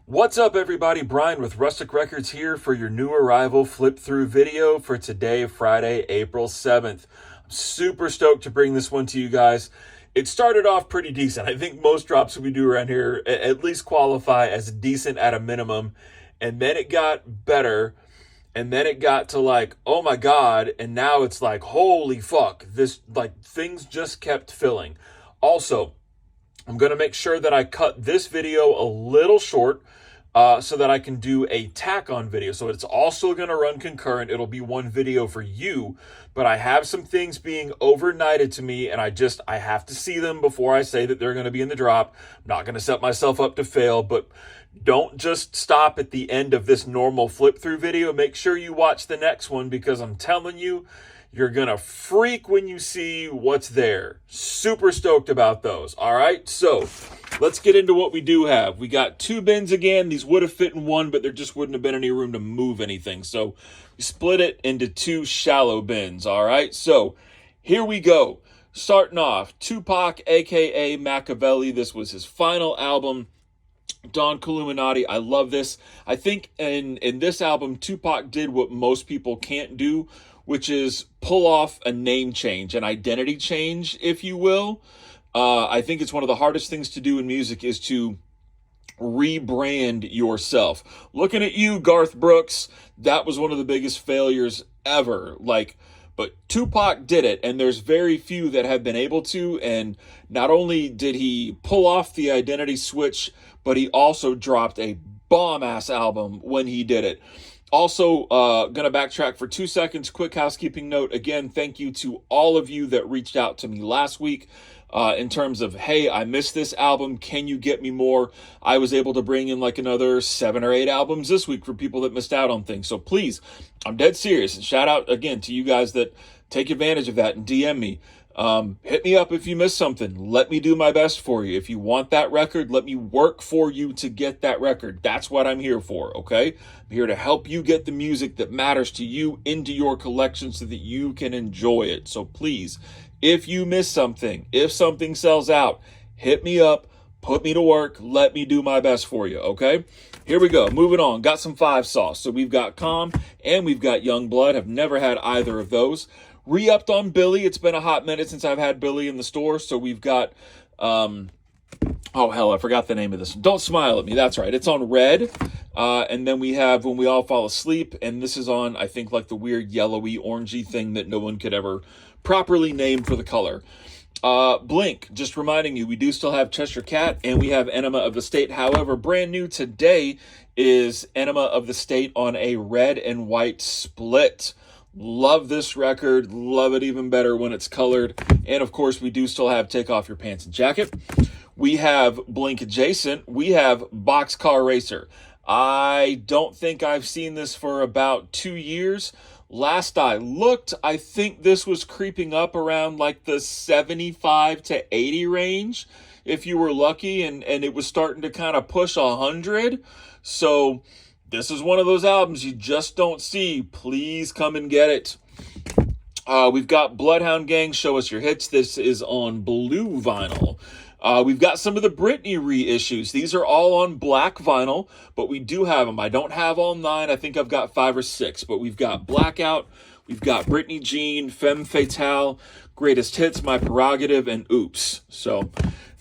What's up, everybody? Brian with Rustic Records here for your new arrival flip through video for today, Friday, April 7th. I'm super stoked to bring this one to you guys. It started off pretty decent. I think most drops we do around here at least qualify as decent at a minimum. And then it got better. And then it got to like, oh my God. And now it's like, holy fuck. This, like, things just kept filling. Also, I'm going to make sure that I cut this video a little short so that I can do a tack-on video. So it's also going to run concurrent. It'll be one video for you, but I have some things being overnighted to me, and I have to see them before I say that they're going to be in the drop. I'm not going to set myself up to fail, but don't just stop at the end of this normal flip-through video. Make sure you watch the next one, because I'm telling you, you're going to freak when you see what's there. Super stoked about those. All right, so let's get into what we do have. We got two bins again. These would have fit in one, but there just wouldn't have been any room to move anything. So we split it into two shallow bins. All right, so here we go. Starting off, Tupac, a.k.a. Machiavelli. This was his final album. Don Illuminati. I love this. I think in this album, Tupac did what most people can't do, which is pull off a name change, an identity change, if you will. I think it's one of the hardest things to do in music is to rebrand yourself. Looking at you, Garth Brooks, that was one of the biggest failures ever. But Tupac did it, and there's very few that have been able to. And not only did he pull off the identity switch, but he also dropped a bomb-ass album when he did it. Also, going to backtrack for 2 seconds. Quick housekeeping note. Again, thank you to all of you that reached out to me last week in terms of, hey, I missed this album. Can you get me more? I was able to bring in like another 7 or 8 albums this week for people that missed out on things. So please, I'm dead serious. And shout out again to you guys that take advantage of that and DM me. Hit me up if you missed something. Let me do my best for you. If you want that record, let me work for you to get that record. That's what I'm here for, okay? I'm here to help you get the music that matters to you into your collection so that you can enjoy it. So please, if you miss something, if something sells out, hit me up, put me to work, let me do my best for you, okay? Here we go. Moving on. Got some 5 sauce. So we've got Calm and we've got Young Blood. Have never had either of those. Re-upped on Billy. It's been a hot minute since I've had Billy in the store. So we've got, oh hell, I forgot the name of this. Don't Smile at Me. That's right. It's on red. And then we have When We All Fall Asleep. And this is on, I think, like the weird yellowy, orangey thing that no one could ever properly name for the color. Blink, just reminding you, we do still have Cheshire Cat and we have Enema of the State. However, brand new today is Enema of the State on a red and white split. Love this record. Love it even better when it's colored. And of course, we do still have Take Off Your Pants and Jacket. We have Blink adjacent. We have Boxcar Racer. I don't think I've seen this for about 2 years. Last I looked, I think this was creeping up around like the 75 to 80 range, if you were lucky, and it was starting to kind of push 100. So this is one of those albums you just don't see. Please come and get it. We've got Bloodhound Gang, Show Us Your Hits. This is on blue vinyl. We've got some of the Britney reissues. These are all on black vinyl, but we do have them. I don't have all 9. I think I've got 5 or 6, but we've got Blackout. We've got Britney Jean, Femme Fatale, Greatest Hits, My Prerogative, and Oops. So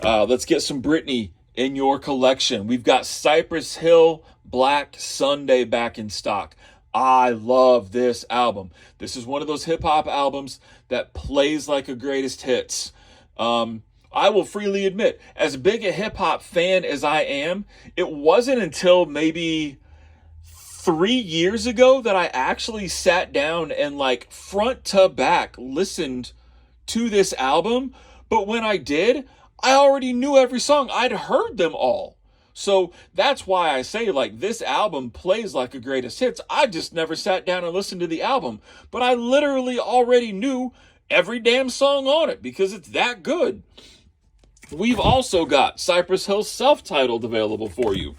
let's get some Britney in your collection. We've got Cypress Hill, Black Sunday back in stock. I love this album. This is one of those hip-hop albums that plays like a greatest hits. I will freely admit, as big a hip-hop fan as I am, it wasn't until maybe 3 years ago that I actually sat down and like front to back listened to this album. But when I did, I already knew every song. I'd heard them all. So that's why I say, like, this album plays like a greatest hits. I just never sat down and listened to the album. But I literally already knew every damn song on it because it's that good. We've also got Cypress Hill self-titled available for you.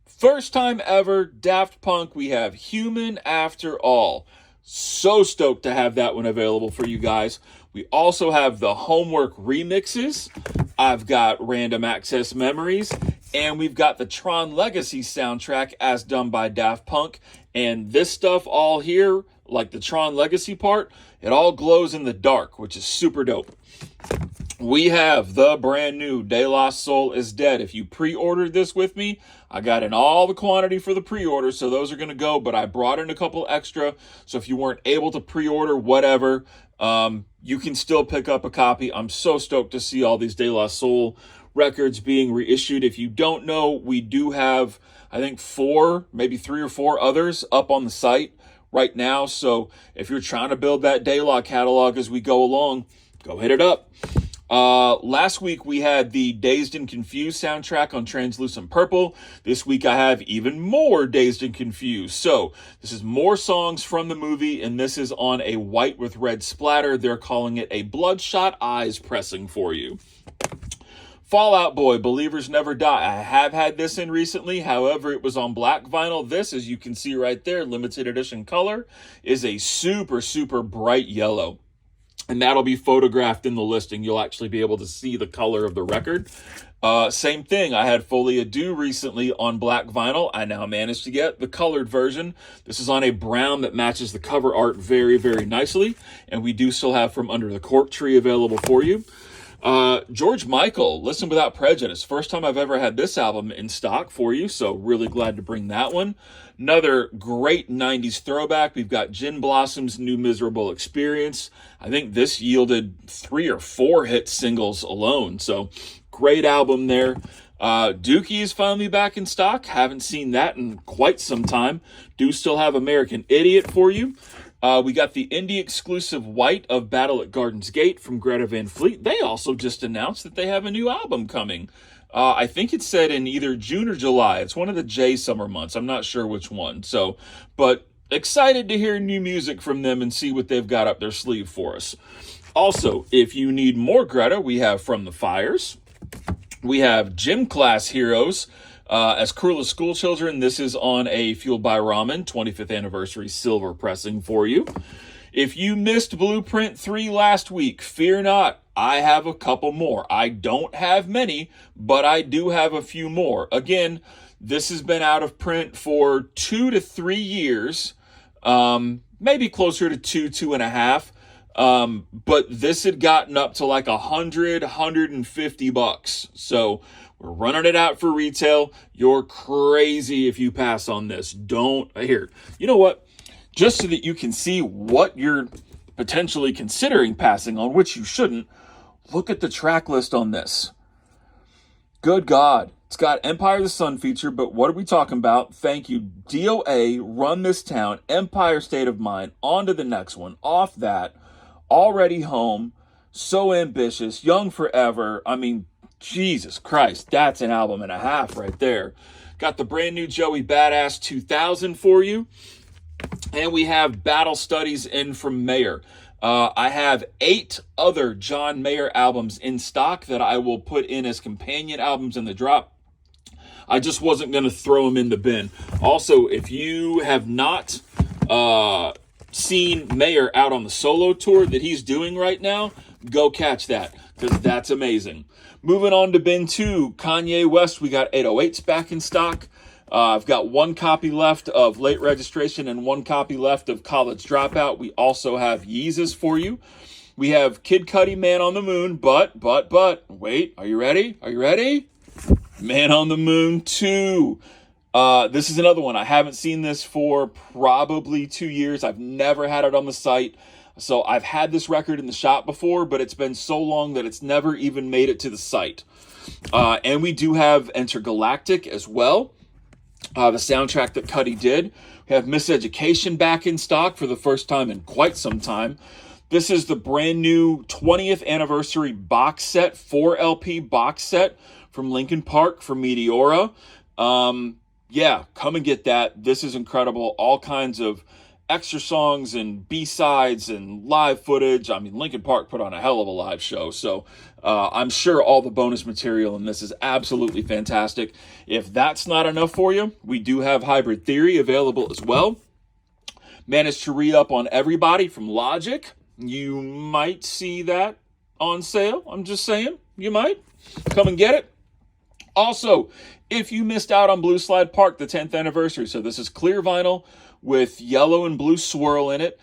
First time ever, Daft Punk, we have Human After All. So stoked to have that one available for you guys. We also have the Homework remixes. I've got Random Access Memories. And we've got the Tron Legacy soundtrack as done by Daft Punk. And this stuff all here, like the Tron Legacy part, it all glows in the dark, which is super dope. We have the brand new De La Soul is Dead. If you pre-ordered this with me, I got in all the quantity for the pre-order, so those are going to go, but I brought in a couple extra, so if you weren't able to pre-order, whatever, you can still pick up a copy. I'm so stoked to see all these De La Soul records being reissued. If you don't know, we do have, I think, 4, maybe 3 or 4 others up on the site right now, so if you're trying to build that De La catalog as we go along, go hit it up. Last week we had the Dazed and Confused soundtrack on Translucent Purple. This week I have even more Dazed and Confused. So this is more songs from the movie, and this is on a white with red splatter. They're calling it a Bloodshot Eyes pressing for you. Fall Out Boy, Believers Never Die. I have had this in recently. However, it was on black vinyl. This, as you can see right there, limited edition color, is a super, super bright yellow. And that'll be photographed in the listing. You'll actually be able to see the color of the record. Same thing. I had Folie à Deux recently on black vinyl. I now managed to get the colored version. This is on a brown that matches the cover art very, very nicely. And we do still have From Under the Cork Tree available for you. George Michael, Listen Without Prejudice. First time I've ever had this album in stock for you, so really glad to bring that one. Another great 90s throwback. We've got Gin Blossom's New Miserable Experience. I think this yielded 3 or 4 hit singles alone, so great album there. Dookie is finally back in stock. Haven't seen that in quite some time. Do still have American Idiot for you. We got the indie exclusive White of Battle at Garden's Gate from Greta Van Fleet. They also just announced that they have a new album coming. I think it's said in either June or July. It's one of the J summer months. I'm not sure which one. So, but excited to hear new music from them and see what they've got up their sleeve for us. Also, if you need more Greta, we have From the Fires. We have Gym Class Heroes. As Cruel as School Children, this is on a Fueled by Ramen 25th anniversary silver pressing for you. If you missed Blueprint 3 last week, fear not. I have a couple more. I don't have many, but I do have a few more. Again, this has been out of print for 2 to 3 years, maybe closer to 2.5. But this had gotten up to like $150. So we're running it out for retail. You're crazy if you pass on this. Don't. Here, you know what? Just so that you can see what you're potentially considering passing on, which you shouldn't, look at the track list on this. Good God. It's got Empire of the Sun feature, but what are we talking about? Thank you. DOA, Run This Town, Empire State of Mind, on to the next one. Off that, Already Home, So Ambitious, Young Forever. I mean, Jesus Christ, that's an album and a half right there. Got the brand new Joey Badass 2000 for you. And we have Battle Studies in from Mayer. I have 8 other John Mayer albums in stock that I will put in as companion albums in the drop. I just wasn't going to throw them in the bin. Also, if you have not seen Mayer out on the solo tour that he's doing right now, go catch that, because that's amazing. Moving on to bin 2, Kanye West. We got 808s back in stock. I've got 1 copy left of Late Registration and 1 copy left of College Dropout. We also have Yeezus for you. We have Kid Cudi, Man on the Moon, but, wait, are you ready? Are you ready? Man on the Moon 2. This is another one. I haven't seen this for probably 2 years. I've never had it on the site. So I've had this record in the shop before, but it's been so long that it's never even made it to the site. And we do have Intergalactic as well. The soundtrack that Cudi did. We have Miseducation back in stock for the first time in quite some time. This is the brand new 20th anniversary box set, 4 LP box set from Linkin Park for Meteora. Yeah, come and get that. This is incredible. All kinds of extra songs and B-sides and live footage. I mean, Linkin Park put on a hell of a live show, so I'm sure all the bonus material in this is absolutely fantastic. If that's not enough for you, we do have Hybrid Theory available as well. Managed to re-up on Everybody from Logic. You might see that on sale. I'm just saying, you might. Come and get it. Also, if you missed out on Blue Slide Park, the 10th anniversary, so this is clear vinyl with yellow and blue swirl in it.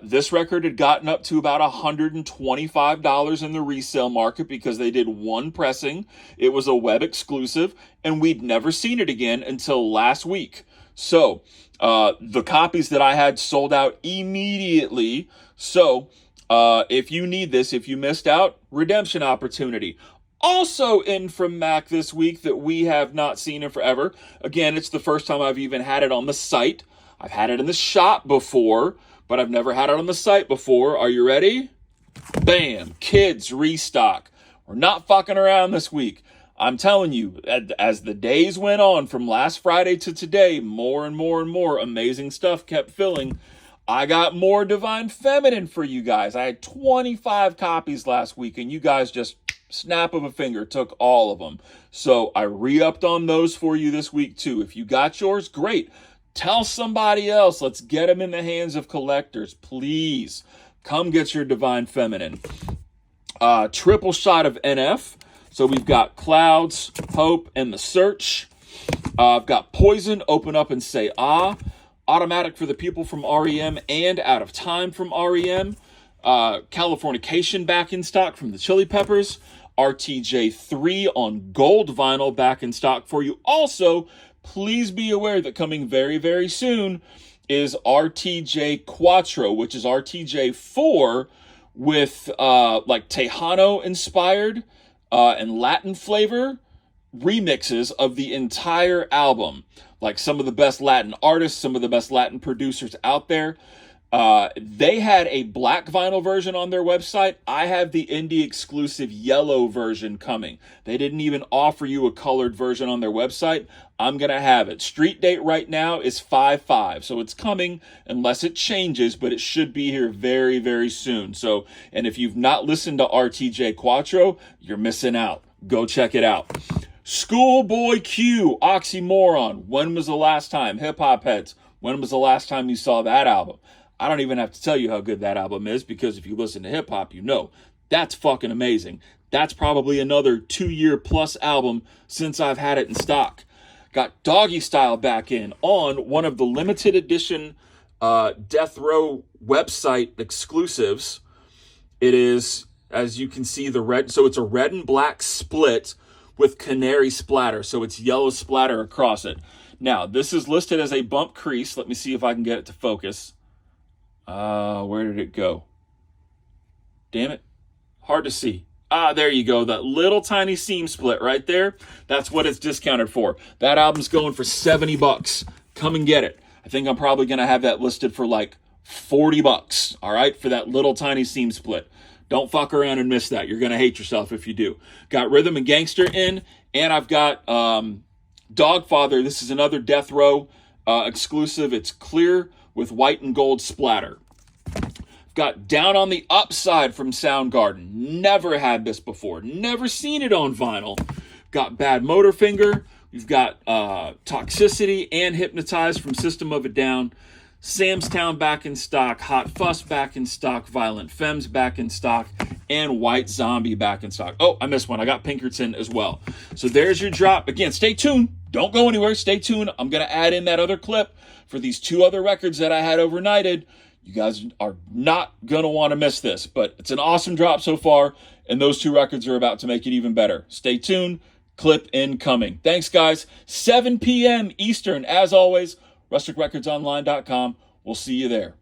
This record had gotten up to about $125 in the resale market because they did one pressing. It was a web exclusive, and we'd never seen it again until last week. So the copies that I had sold out immediately. So if you need this, if you missed out, redemption opportunity. Also in from Mac this week that we have not seen in forever. Again, it's the first time I've even had it on the site. I've had it in the shop before, but I've never had it on the site before. Are you ready? Bam! Kids restock. We're not fucking around this week. I'm telling you, as the days went on from last Friday to today, more and more and more amazing stuff kept filling. I got more Divine Feminine for you guys. I had 25 copies last week, and you guys just snap of a finger took all of them. So I re-upped on those for you this week too. If you got yours, great. Tell somebody else. Let's get them in the hands of collectors. Please come get your Divine Feminine. Triple shot of NF. So we've got Clouds, Hope, and The Search. I've got Poison, Open Up and Say Ah. Automatic for the People from REM and Out of Time from REM. Californication back in stock from the Chili Peppers. RTJ3 on gold vinyl back in stock for you. Also, please be aware that coming very, very soon is RTJ Quattro, which is RTJ4 with like Tejano inspired and Latin flavor remixes of the entire album. Like some of the best Latin artists, some of the best Latin producers out there. They had a black vinyl version on their website. I have the indie exclusive yellow version coming. They didn't even offer you a colored version on their website. I'm going to have it. Street date right now is 5/5. So it's coming unless it changes, but it should be here very, very soon. So, and if you've not listened to RTJ Quattro, you're missing out. Go check it out. Schoolboy Q, Oxymoron. When was the last time? Hip Hop Heads. When was the last time you saw that album? I don't even have to tell you how good that album is because if you listen to hip hop, you know that's fucking amazing. That's probably another 2-year plus album since I've had it in stock. Got Doggy Style back in on one of the limited edition Death Row website exclusives. It is, as you can see, the red. So it's a red and black split with canary splatter. So it's yellow splatter across it. Now, this is listed as a bump crease. Let me see if I can get it to focus. Where did it go? Damn it. Hard to see. There you go. That little tiny seam split right there. That's what it's discounted for. That album's going for $70. Come and get it. I think I'm probably going to have that listed for like $40. All right. For that little tiny seam split. Don't fuck around and miss that. You're going to hate yourself if you do. Got Rhythm and Gangster in. And I've got, Dogfather. This is another Death Row, exclusive. It's clear with white and gold splatter. Got Down on the Upside from Soundgarden. Never had this before. Never seen it on vinyl. Got Bad Motorfinger. We've got Toxicity and Hypnotized from System of a Down. Sam's Town back in stock. Hot Fuss back in stock. Violent Femmes back in stock. And White Zombie back in stock. Oh, I missed one. I got Pinkerton as well. So there's your drop. Again, stay tuned. Don't go anywhere. Stay tuned. I'm going to add in that other clip for these 2 other records that I had overnighted. You guys are not going to want to miss this, but it's an awesome drop so far, and those 2 records are about to make it even better. Stay tuned. Clip incoming. Thanks, guys. 7 p.m. Eastern, as always, rusticrecordsonline.com. We'll see you there.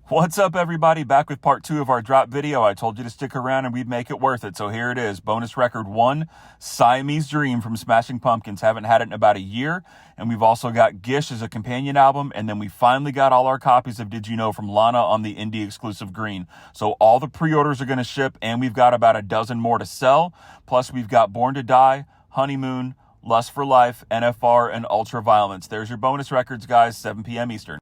What's up, everybody? Back with part 2 of our drop video. I told you to stick around and we'd make it worth it. So here it is. Bonus record 1, Siamese Dream from Smashing Pumpkins. Haven't had it in about a year. And we've also got Gish as a companion album. And then we finally got all our copies of Did You Know from Lana on the indie exclusive green. So all the pre-orders are going to ship, and we've got about a dozen more to sell. Plus we've got Born to Die, Honeymoon, Lust for Life, NFR, and Ultra Violence. There's your bonus records, guys. 7 p.m. Eastern.